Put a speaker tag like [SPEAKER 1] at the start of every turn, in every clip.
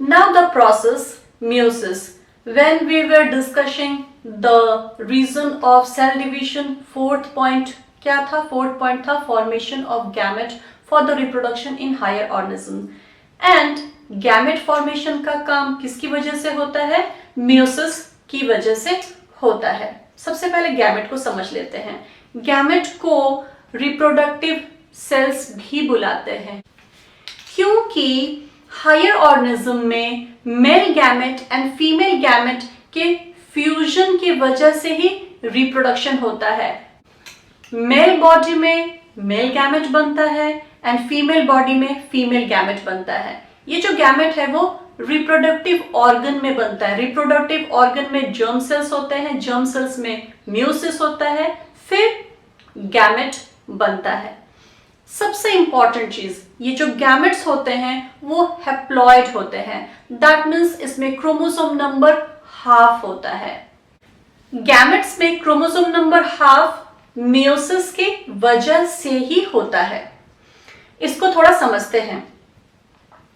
[SPEAKER 1] Now the process meiosis. When we were discussing the reason of cell division, fourth point क्या था? Fourth point था formation of gamete for the reproduction in higher organism. And gamete formation का काम किसकी वजह से होता है? meiosis की वजह से होता है. सबसे पहले गैमेट को समझ लेते हैं. गैमेट को रिप्रोडक्टिव सेल्स भी बुलाते हैं क्योंकि हायर ऑर्गेनिज्म में male gamete and female gamete के फ्यूजन की वजह से ही रिप्रोडक्शन होता है. मेल बॉडी में मेल गैमेट बनता है एंड फीमेल बॉडी में फीमेल गैमेट बनता है. ये जो गैमेट है वो रिप्रोडक्टिव ऑर्गन में बनता है. रिप्रोडक्टिव ऑर्गन में जर्म सेल्स होते हैं, जर्म सेल्स में मियोसिस होता है, फिर गैमेट बनता है. सबसे इंपॉर्टेंट चीज, ये जो गैमेट्स होते हैं वो हैप्लॉइड होते हैं. दैट मीन्स इसमें क्रोमोसोम नंबर हाफ होता है. गैमेट्स में क्रोमोसोम नंबर हाफ मियोसिस की वजह से ही होता है. इसको थोड़ा समझते हैं.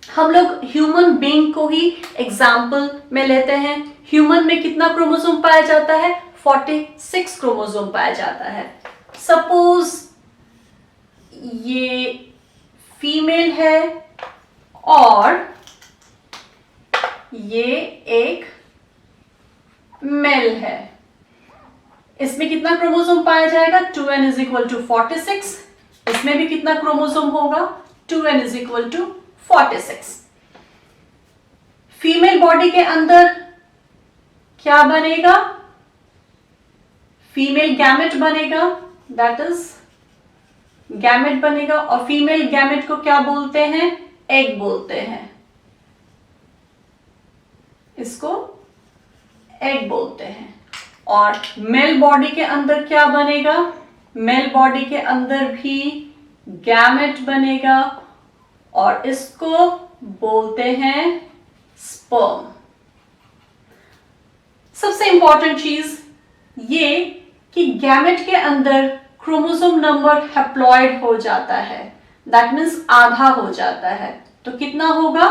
[SPEAKER 1] हम लोग ह्यूमन बीइंग को ही एग्जाम्पल में लेते हैं. ह्यूमन में कितना क्रोमोसोम पाया जाता है? 46 क्रोमोसोम पाया जाता है. सपोज ये फीमेल है और ये एक मेल है. इसमें कितना क्रोमोसोम पाया जाएगा? 2n is equal to 46. इसमें भी कितना क्रोमोसोम होगा? 2n is equal to 46. Female body के अंदर क्या बनेगा? फीमेल गैमेट बनेगा. दैट इज गैमेट बनेगा. और फीमेल गैमेट को क्या बोलते हैं? एग बोलते हैं. इसको एग बोलते हैं. और मेल बॉडी के अंदर क्या बनेगा? मेल बॉडी के अंदर भी गैमेट बनेगा और इसको बोलते हैं स्पर्म. सबसे इंपॉर्टेंट चीज ये कि गैमेट के अंदर क्रोमोसोम नंबर हैप्लॉइड हो जाता है. दैट मीन्स आधा हो जाता है. तो कितना होगा?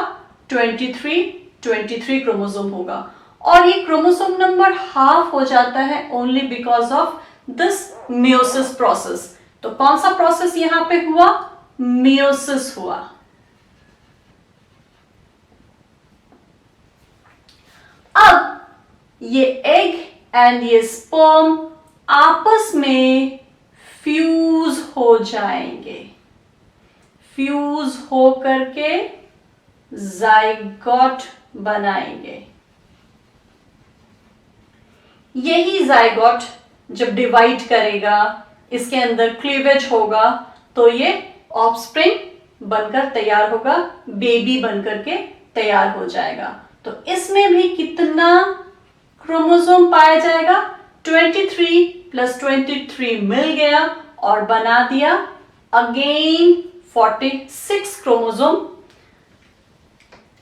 [SPEAKER 1] 23 क्रोमोसोम होगा. और ये क्रोमोसोम नंबर हाफ हो जाता है only because of this meiosis process. तो कौन सा प्रोसेस यहां पे हुआ? मियोसिस हुआ. अब ये एग एंड ये स्पर्म आपस में फ्यूज हो जाएंगे. फ्यूज हो करके जाइगोट बनाएंगे. यही जाइगोट जब डिवाइड करेगा, इसके अंदर क्लीवेज होगा, तो ये ऑफस्प्रिंग बनकर तैयार होगा, बेबी बनकर के तैयार हो जाएगा. तो इसमें भी कितना क्रोमोसोम पाया जाएगा? 23 प्लस 23 मिल गया और बना दिया अगेन 46 क्रोमोसोम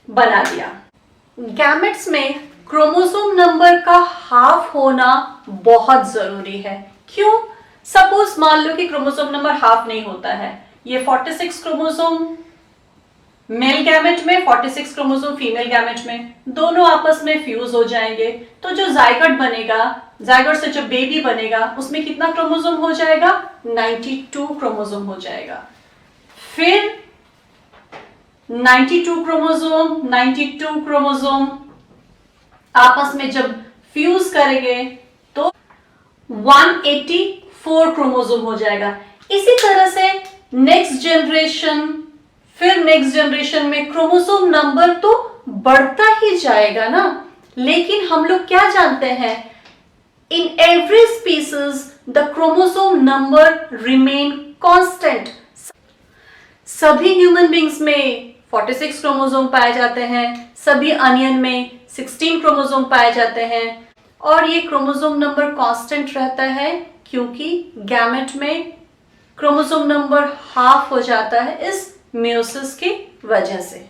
[SPEAKER 1] बना दिया. गैमेट्स में क्रोमोसोम नंबर का हाफ होना बहुत जरूरी है. क्यों? सपोज मान लो कि क्रोमोसोम नंबर हाफ नहीं होता है. ये 46 क्रोमोसोम मेल गैमेट में, 46 क्रोमोसोम फीमेल गैमेट में, दोनों आपस में फ्यूज हो जाएंगे. तो जो जाइगोट बनेगा, जाइगोट से जो बेबी बनेगा, उसमें कितना क्रोमोसोम हो जाएगा? 92 क्रोमोसोम हो जाएगा. फिर 92 क्रोमोसोम आपस में जब फ्यूज करेंगे तो 184 क्रोमोसोम हो जाएगा. इसी तरह से नेक्स्ट जनरेशन, फिर नेक्स्ट जनरेशन में क्रोमोसोम नंबर तो बढ़ता ही जाएगा ना. लेकिन हम लोग क्या जानते हैं? In every species the chromosome number remain constant. सभी ह्यूमन बींग्स में 46 क्रोमोसोम पाए जाते हैं, सभी अनियन में 16 क्रोमोसोम पाए जाते हैं. और ये क्रोमोसोम नंबर कांस्टेंट रहता है क्योंकि गैमेट में क्रोमोसोम नंबर हाफ हो जाता है इस मियोसिस की वजह से.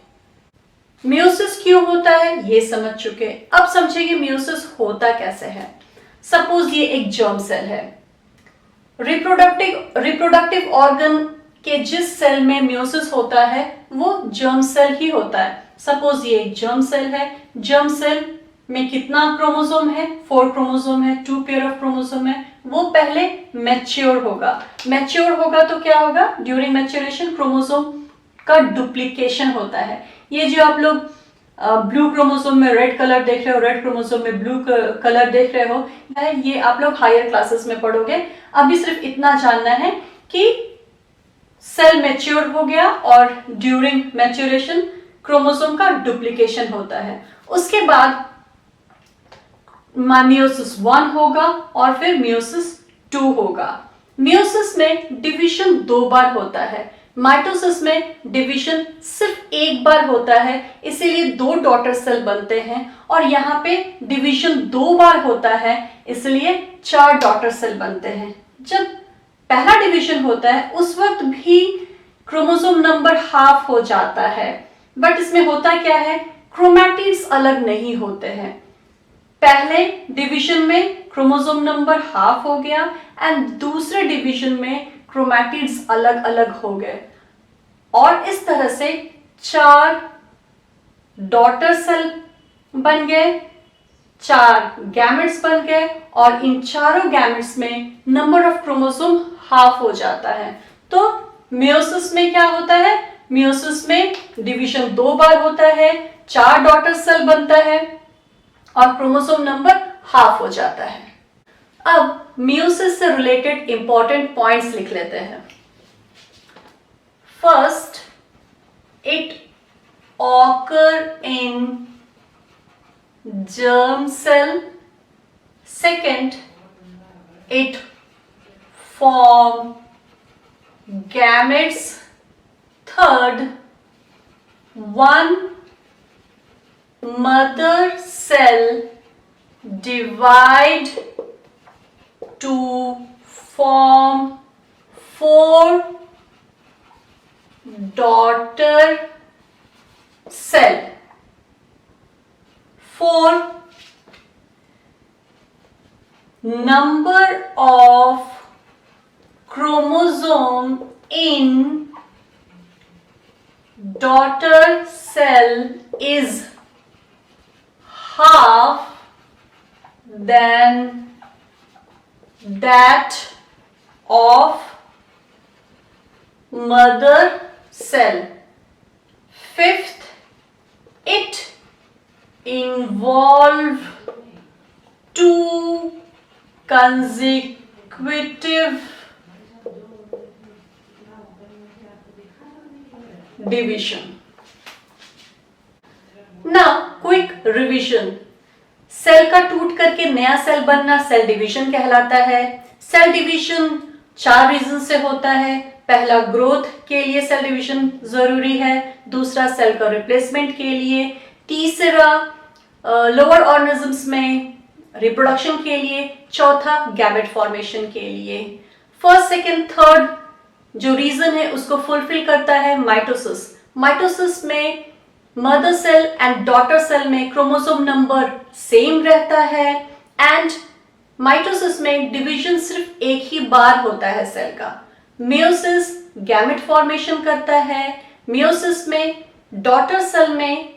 [SPEAKER 1] मियोसिस क्यों होता है ये समझ चुके. अब समझेंगे मियोसिस होता कैसे है. सपोज ये एक जर्म सेल है. रिप्रोडक्टिव ऑर्गन के जिस सेल में मियोसिस होता है वो जर्म सेल ही होता है। सपोज ये एक जर्म सेल है, जर्म सेल में कितना क्रोमोसोम है, 4 क्रोमोसोम है, 2 पेयर ऑफ क्रोमोसोम है। वो पहले मैच्योर होगा, मैच्योर होगा तो क्या होगा, ड्यूरिंग मैच्योरेशन क्रोमोसोम का डुप्लीकेशन होता है। ये जो आप लोग ब्लू क्रोमोसोम में रेड कलर देख रहे हो, रेड क्रोमोसोम में ब्लू कलर देख रहे हो, ये आप लोग हायर क्लासेस में पढ़ोगे। अभी सिर्फ इतना जानना है कि सेल मैच्योर हो गया और ड्यूरिंग मैच्योरेशन क्रोमोसोम का डुप्लीकेशन होता है। उसके बाद मियोसिस 1 होगा और फिर मियोसिस 2 होगा। मियोसिस में डिवीजन 2 बार होता है, माइटोसिस में डिवीजन सिर्फ 1 बार होता है, इसीलिए 2 डॉटर सेल बनते हैं। और यहाँ पे डिवीजन 2 बार होता है, इसलिए 4 डॉटर सेल बनते हैं। जब पहला डिवीजन होता है उस वक्त भी क्रोमोसोम नंबर हाफ हो जाता है, बट इसमें होता क्या है, क्रोमैटिड्स अलग नहीं होते हैं। पहले डिवीजन में क्रोमोसोम नंबर हाफ हो गया एंड दूसरे डिवीजन में क्रोमैटिड्स अलग अलग हो गए और इस तरह से 4 डॉटर सेल बन गए, 4 गैमेट्स बन गए और इन चारों गैमेट्स में नंबर ऑफ क्रोमोसोम हाफ हो जाता है। तो मियोसिस में क्या होता है, मियोसिस में डिवीजन 2 बार होता है, 4 डॉटर सेल बनता है और क्रोमोसोम नंबर हाफ हो जाता है। अब मियोसिस से रिलेटेड इंपॉर्टेंट पॉइंट्स लिख लेते हैं। First, it occur in germ cell. Second, it form gametes. Third, one mother cell divide to form 4 daughter cell. 4, number of chromosome in daughter cell is half than that of mother cell. Fifth, it involve 2 consecutive division. Now quick revision. Cell का टूट करके नया cell बनना cell division कहलाता है। Cell division 4 reason से होता है। पहला, ग्रोथ के लिए सेल डिवीजन जरूरी है, दूसरा सेल का रिप्लेसमेंट के लिए, तीसरा लोअर ऑर्गेनिजम्स में रिप्रोडक्शन के लिए, चौथा गैमेट फॉर्मेशन के लिए। फर्स्ट, सेकंड, थर्ड जो रीजन है उसको फुलफिल करता है माइटोसिस। माइटोसिस में mother cell and daughter cell में क्रोमोसोम नंबर सेम रहता है एंड माइटोसिस में डिवीजन सिर्फ एक ही बार होता है सेल का। मियोसिस गैमेट फॉर्मेशन करता है। मियोसिस में डॉटर सेल में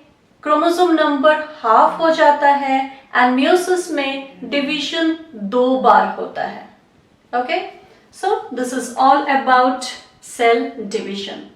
[SPEAKER 1] क्रोमोसोम नंबर हाफ हो जाता है एंड मियोसिस में डिवीजन 2 बार होता है। Okay, so this is all about cell division.